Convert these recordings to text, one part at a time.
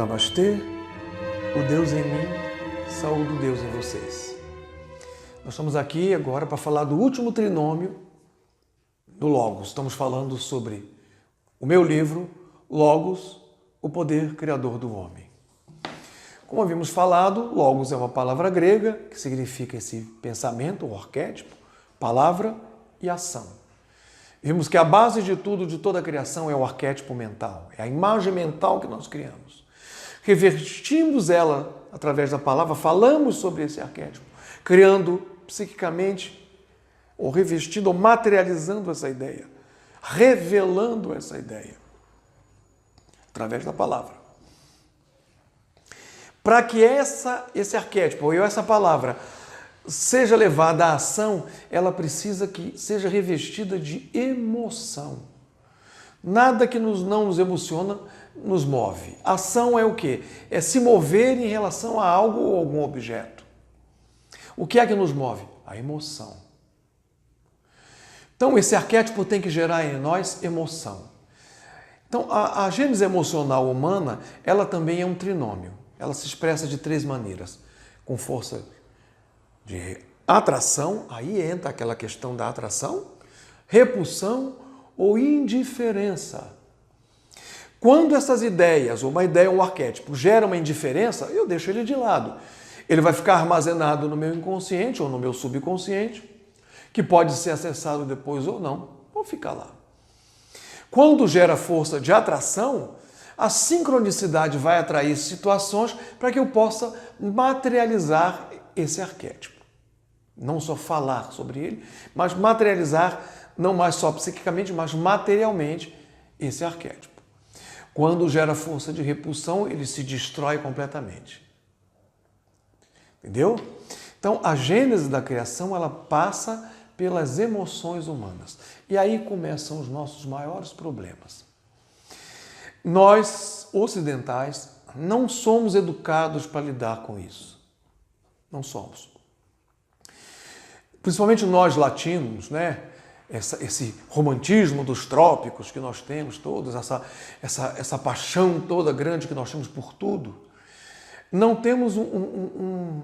Namastê, o Deus em mim, saúde o Deus em vocês. Nós estamos aqui agora para falar do último trinômio do Logos. Estamos falando sobre o meu livro, Logos, o poder criador do homem. Como havíamos falado, Logos é uma palavra grega que significa esse pensamento, o arquétipo, palavra e ação. Vimos que a base de tudo, de toda a criação, é o arquétipo mental, é a imagem mental que nós criamos. Revestimos ela através da palavra, falamos sobre esse arquétipo, criando psiquicamente, ou revestindo, ou materializando essa ideia, revelando essa ideia, através da palavra. Para que esse arquétipo, ou essa palavra, seja levada à ação, ela precisa que seja revestida de emoção. Nada que não nos emociona nos move. Ação é o quê? É se mover em relação a algo ou algum objeto. O que é que nos move? A emoção. Então, esse arquétipo tem que gerar em nós emoção. Então, a gênese emocional humana, ela também é um trinômio. Ela se expressa de três maneiras. Com força de atração, aí entra aquela questão da atração, repulsão ou indiferença. Quando essas ideias, ou uma ideia ou um arquétipo, geram uma indiferença, eu deixo ele de lado. Ele vai ficar armazenado no meu inconsciente ou no meu subconsciente, que pode ser acessado depois ou não, vou ficar lá. Quando gera força de atração, a sincronicidade vai atrair situações para que eu possa materializar esse arquétipo. Não só falar sobre ele, mas materializar, não mais só psiquicamente, mas materialmente, esse arquétipo. Quando gera força de repulsão, ele se destrói completamente. Entendeu? Então, a gênese da criação, ela passa pelas emoções humanas. E aí começam os nossos maiores problemas. Nós, ocidentais, não somos educados para lidar com isso. Não somos. Principalmente nós latinos, né? Esse romantismo dos trópicos que nós temos todos, essa paixão toda grande que nós temos por tudo, não temos um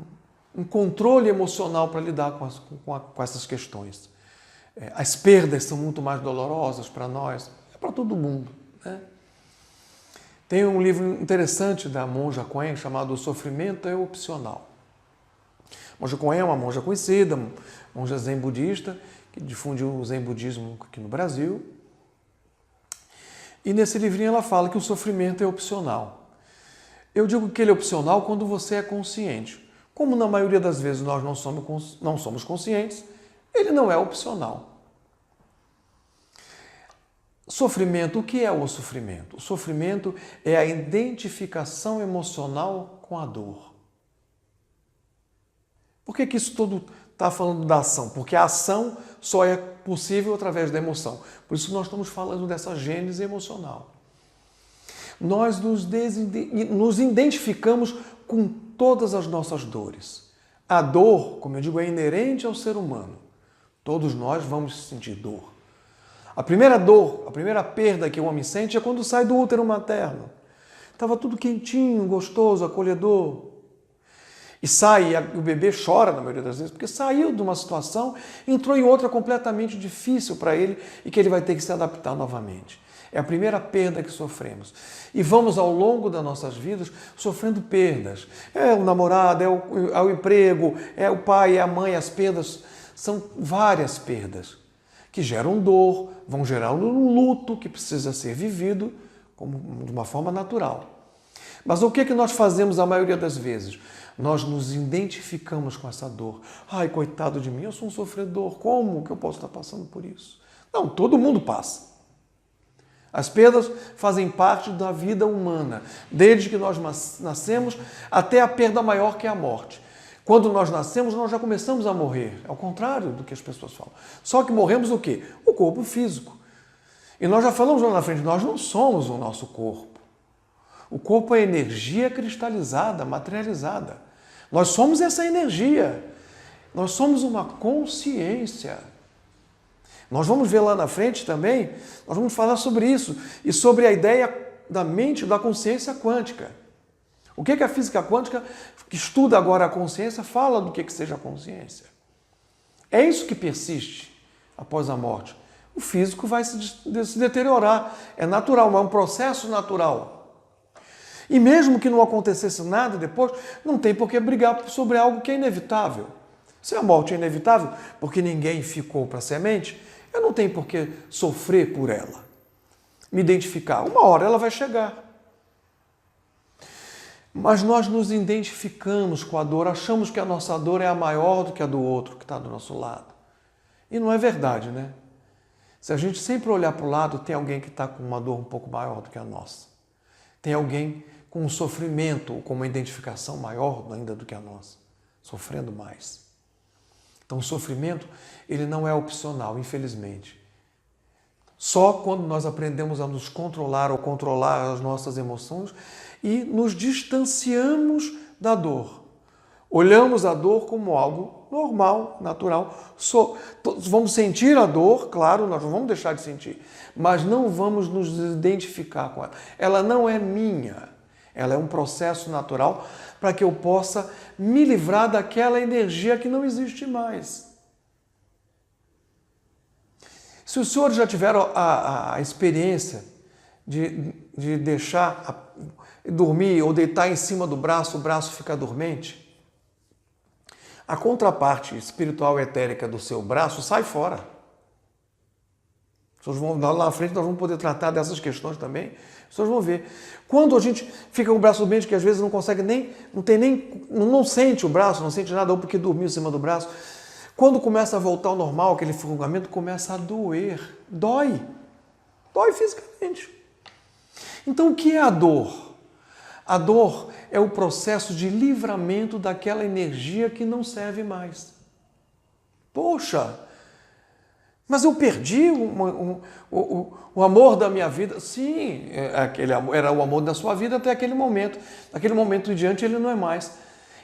controle emocional para lidar com essas questões. As perdas são muito mais dolorosas para nós, é para todo mundo, né? Tem um livro interessante da monja Coen chamado O Sofrimento é Opcional. A monja Coen é uma monja conhecida, monja zen budista, que difunde o zen budismo aqui no Brasil. E nesse livrinho ela fala que o sofrimento é opcional. Eu digo que ele é opcional quando você é consciente. Como na maioria das vezes nós não somos conscientes, ele não é opcional. Sofrimento, o que é o sofrimento? O sofrimento é a identificação emocional com a dor. Por que isso tudo está falando da ação? Porque a ação só é possível através da emoção. Por isso nós estamos falando dessa gênese emocional. Nós nos identificamos com todas as nossas dores. A dor, como eu digo, é inerente ao ser humano. Todos nós vamos sentir dor. A primeira dor, a primeira perda que o homem sente é quando sai do útero materno. Estava tudo quentinho, gostoso, acolhedor. E sai, e o bebê chora na maioria das vezes, porque saiu de uma situação, entrou em outra completamente difícil para ele e que ele vai ter que se adaptar novamente. É a primeira perda que sofremos. E vamos, ao longo das nossas vidas, sofrendo perdas. É o namorado, é o emprego, é o pai, é a mãe, as perdas. São várias perdas que geram dor, vão gerar um luto que precisa ser vivido de uma forma natural. Mas o que nós fazemos a maioria das vezes? Nós nos identificamos com essa dor. Ai, coitado de mim, eu sou um sofredor. Como que eu posso estar passando por isso? Não, todo mundo passa. As perdas fazem parte da vida humana, desde que nós nascemos até a perda maior que é a morte. Quando nós nascemos, nós já começamos a morrer, ao contrário do que as pessoas falam. Só que morremos o quê? O corpo físico. E nós já falamos lá na frente, nós não somos o nosso corpo. O corpo é energia cristalizada, materializada. Nós somos essa energia. Nós somos uma consciência. Nós vamos ver lá na frente também, nós vamos falar sobre isso e sobre a ideia da mente, da consciência quântica. O que a física quântica, que estuda agora a consciência, fala do que seja a consciência. É isso que persiste após a morte. O físico vai se deteriorar. É natural, é um processo natural. E mesmo que não acontecesse nada depois, não tem por que brigar sobre algo que é inevitável. Se a morte é inevitável, porque ninguém ficou para semente, eu não tenho por que sofrer por ela. Me identificar. Uma hora ela vai chegar. Mas nós nos identificamos com a dor, achamos que a nossa dor é a maior do que a do outro que está do nosso lado. E não é verdade, né? Se a gente sempre olhar para o lado, tem alguém que está com uma dor um pouco maior do que a nossa. Tem alguém com um sofrimento, ou com uma identificação maior ainda do que a nossa, sofrendo mais. Então o sofrimento, ele não é opcional, infelizmente. Só quando nós aprendemos a nos controlar ou controlar as nossas emoções e nos distanciamos da dor. Olhamos a dor como algo normal, natural. Vamos sentir a dor, claro, nós não vamos deixar de sentir, mas não vamos nos identificar com ela. Ela não é minha, ela é um processo natural para que eu possa me livrar daquela energia que não existe mais. Se os senhores já tiveram a experiência de deixar dormir ou deitar em cima do braço, o braço ficar dormente, a contraparte espiritual etérica do seu braço sai fora. Vocês vão, lá na frente nós vamos poder tratar dessas questões também. Vocês vão ver. Quando a gente fica com o braço dormente, que às vezes não consegue não sente o braço, não sente nada, ou porque dormiu em cima do braço, quando começa a voltar ao normal, aquele formigamento começa a doer. Dói. Dói fisicamente. Então o que é a dor? A dor é o processo de livramento daquela energia que não serve mais. Poxa, mas eu perdi o amor da minha vida. Sim, era o amor da sua vida até aquele momento. Daquele momento em diante ele não é mais.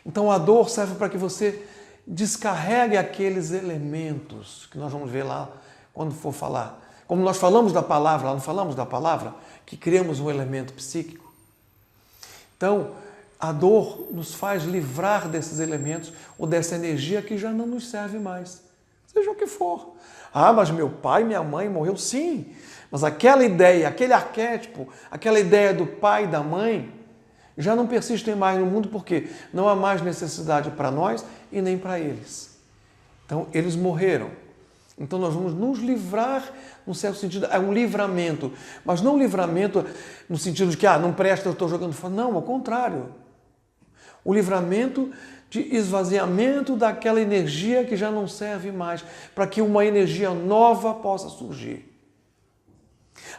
Então a dor serve para que você descarregue aqueles elementos que nós vamos ver lá quando for falar. Como nós falamos da palavra, não falamos da palavra, que criamos um elemento psíquico. Então, a dor nos faz livrar desses elementos ou dessa energia que já não nos serve mais. Seja o que for. Ah, mas meu pai e minha mãe morreu. Sim, mas aquela ideia, aquele arquétipo, aquela ideia do pai e da mãe já não persistem mais no mundo porque não há mais necessidade para nós e nem para eles. Então, eles morreram. Então, nós vamos nos livrar, num certo sentido, é um livramento. Mas não um livramento no sentido de que, não presta, eu estou jogando fora. Não, ao contrário. O livramento de esvaziamento daquela energia que já não serve mais, para que uma energia nova possa surgir.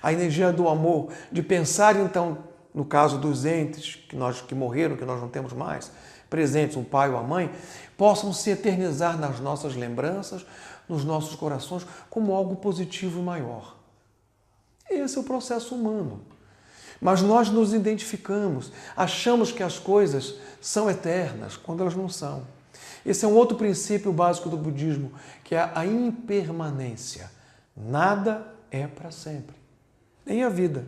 A energia do amor, de pensar, então, no caso dos entes que morreram, que nós não temos mais, presentes, o pai ou a mãe, possam se eternizar nas nossas lembranças, nos nossos corações, como algo positivo e maior. Esse é o processo humano. Mas nós nos identificamos, achamos que as coisas são eternas, quando elas não são. Esse é um outro princípio básico do budismo, que é a impermanência. Nada é para sempre, nem a vida.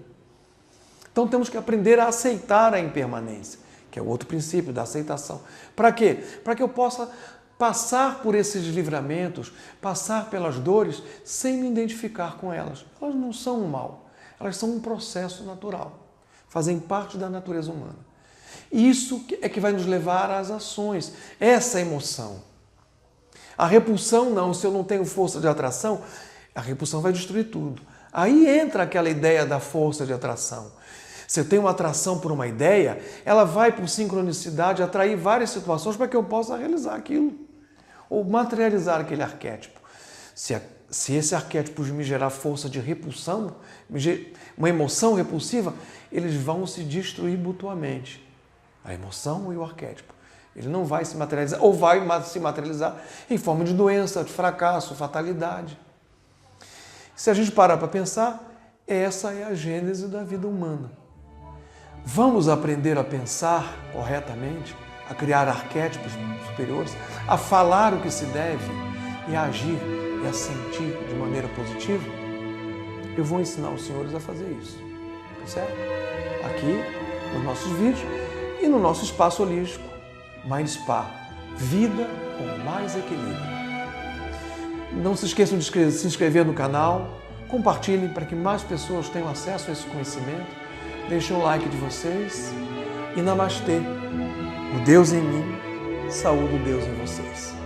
Então temos que aprender a aceitar a impermanência, que é o outro princípio da aceitação. Para quê? Para que eu possa passar por esses livramentos, passar pelas dores, sem me identificar com elas. Elas não são um mal, elas são um processo natural, fazem parte da natureza humana. Isso é que vai nos levar às ações, essa emoção. A repulsão não, se eu não tenho força de atração, a repulsão vai destruir tudo. Aí entra aquela ideia da força de atração. Se eu tenho uma atração por uma ideia, ela vai, por sincronicidade, atrair várias situações para que eu possa realizar aquilo, ou materializar aquele arquétipo. Se esse arquétipo me gerar força de repulsão, uma emoção repulsiva, eles vão se destruir mutuamente. A emoção e o arquétipo. Ele não vai se materializar, ou vai se materializar em forma de doença, de fracasso, fatalidade. Se a gente parar para pensar, essa é a gênese da vida humana. Vamos aprender a pensar corretamente, a criar arquétipos superiores, a falar o que se deve e a agir e a sentir de maneira positiva? Eu vou ensinar os senhores a fazer isso, certo? Aqui, nos nossos vídeos, E no nosso espaço holístico, Mind Spa, vida com mais equilíbrio. Não se esqueçam de se inscrever no canal, compartilhem para que mais pessoas tenham acesso a esse conhecimento, deixem o like de vocês e Namastê. O Deus em mim, saúde o Deus em vocês.